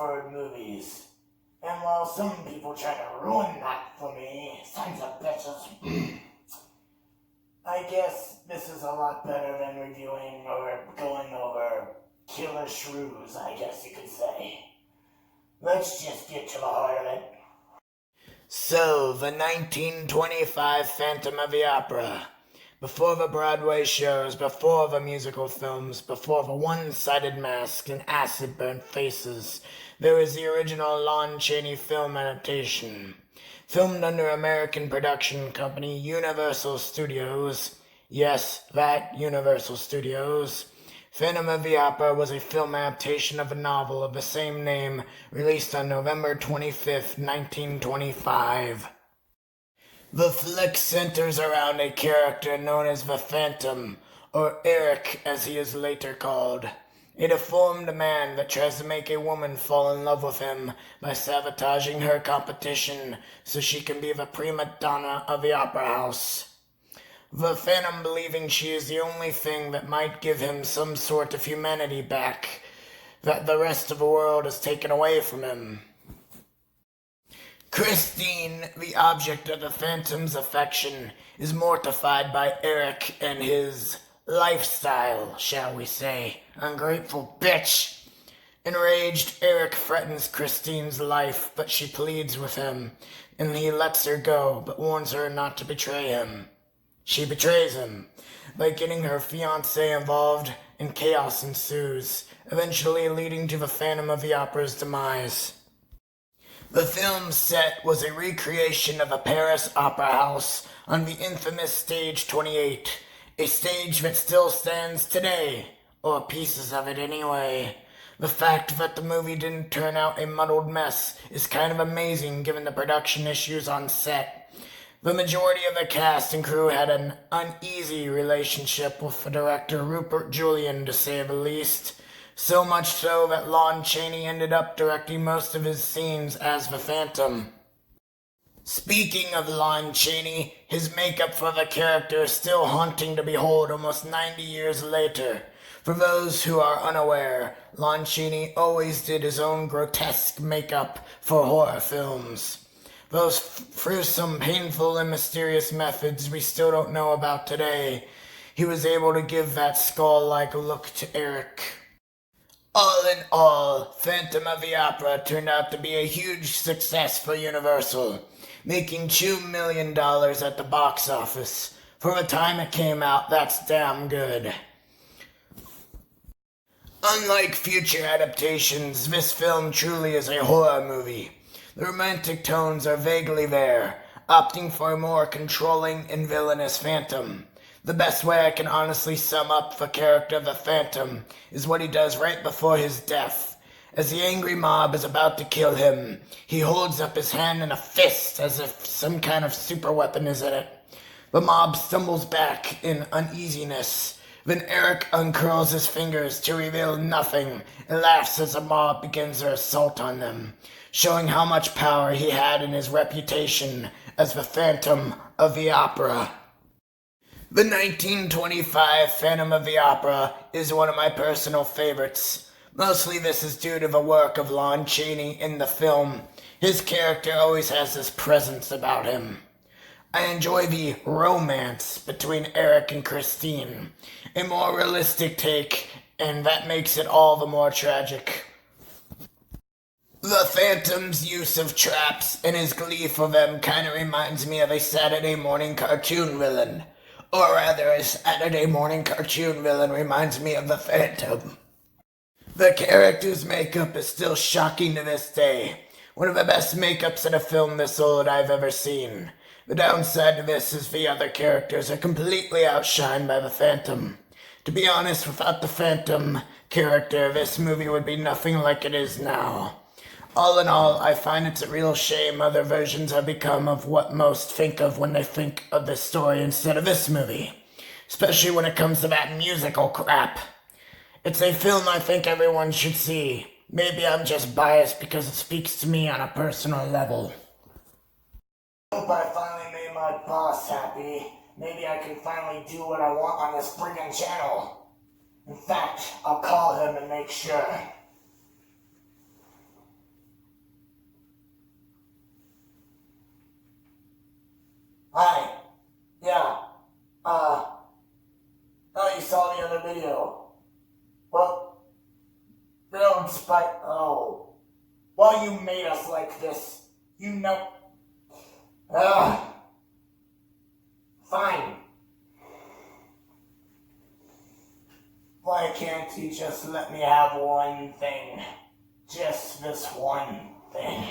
preferred movies. And while some people try to ruin that for me, sons of bitches, I guess this is a lot better than reviewing or going over Killer Shrews, I guess you could say. Let's just get to the heart of it. So, the 1925 Phantom of the Opera. Before the Broadway shows, before the musical films, before the one-sided masks and acid-burnt faces, there was the original Lon Chaney film adaptation. Filmed under American production company Universal Studios. Yes, that Universal Studios. Phantom of the Opera was a film adaptation of a novel of the same name, released on November 25th, 1925. The flick centers around a character known as the Phantom, or Eric as he is later called. A deformed man that tries to make a woman fall in love with him by sabotaging her competition so she can be the prima donna of the opera house. The Phantom believing she is the only thing that might give him some sort of humanity back that the rest of the world has taken away from him. Christine, the object of the Phantom's affection, is mortified by Eric and his lifestyle, shall we say. Ungrateful bitch! Enraged, Eric threatens Christine's life, but she pleads with him, and he lets her go, but warns her not to betray him. She betrays him by getting her fiancé involved, and chaos ensues, eventually leading to the Phantom of the Opera's demise. The film's set was a recreation of a Paris opera house on the infamous Stage 28, a stage that still stands today, or pieces of it anyway. The fact that the movie didn't turn out a muddled mess is kind of amazing given the production issues on set. The majority of the cast and crew had an uneasy relationship with the director Rupert Julian, to say the least. So much so that Lon Chaney ended up directing most of his scenes as the Phantom. Speaking of Lon Chaney, his makeup for the character is still haunting to behold almost 90 years later. For those who are unaware, Lon Chaney always did his own grotesque makeup for horror films. Those through some painful and mysterious methods we still don't know about today, he was able to give that skull-like look to Eric. All in all, Phantom of the Opera turned out to be a huge success for Universal, making $2 million at the box office. For the time it came out, that's damn good. Unlike future adaptations, this film truly is a horror movie. The romantic tones are vaguely there, opting for a more controlling and villainous Phantom. The best way I can honestly sum up the character of the Phantom is what he does right before his death. As the angry mob is about to kill him, he holds up his hand in a fist as if some kind of super weapon is in it. The mob stumbles back in uneasiness. Then Eric uncurls his fingers to reveal nothing and laughs as the mob begins their assault on them, showing how much power he had in his reputation as the Phantom of the Opera. The 1925 Phantom of the Opera is one of my personal favorites. Mostly this is due to the work of Lon Chaney in the film. His character always has this presence about him. I enjoy the romance between Eric and Christine, a more realistic take, and that makes it all the more tragic. The Phantom's use of traps and his glee for them kind of reminds me of a Saturday morning cartoon villain. Or rather, a Saturday morning cartoon villain reminds me of the Phantom. The character's makeup is still shocking to this day. One of the best makeups in a film this old I've ever seen. The downside to this is the other characters are completely outshined by the Phantom. To be honest, without the Phantom character, this movie would be nothing like it is now. All in all, I find it's a real shame other versions have become of what most think of when they think of this story instead of this movie. Especially when it comes to that musical crap. It's a film I think everyone should see. Maybe I'm just biased because it speaks to me on a personal level. I hope I finally made my boss happy. Maybe I can finally do what I want on this friggin' channel. In fact, I'll call him and make sure. Hi. Yeah. Oh, you saw the other video. Well, don't spite. Oh. Well, you made us like this. You know. Ugh. Fine. Why can't you just let me have one thing? Just this one thing.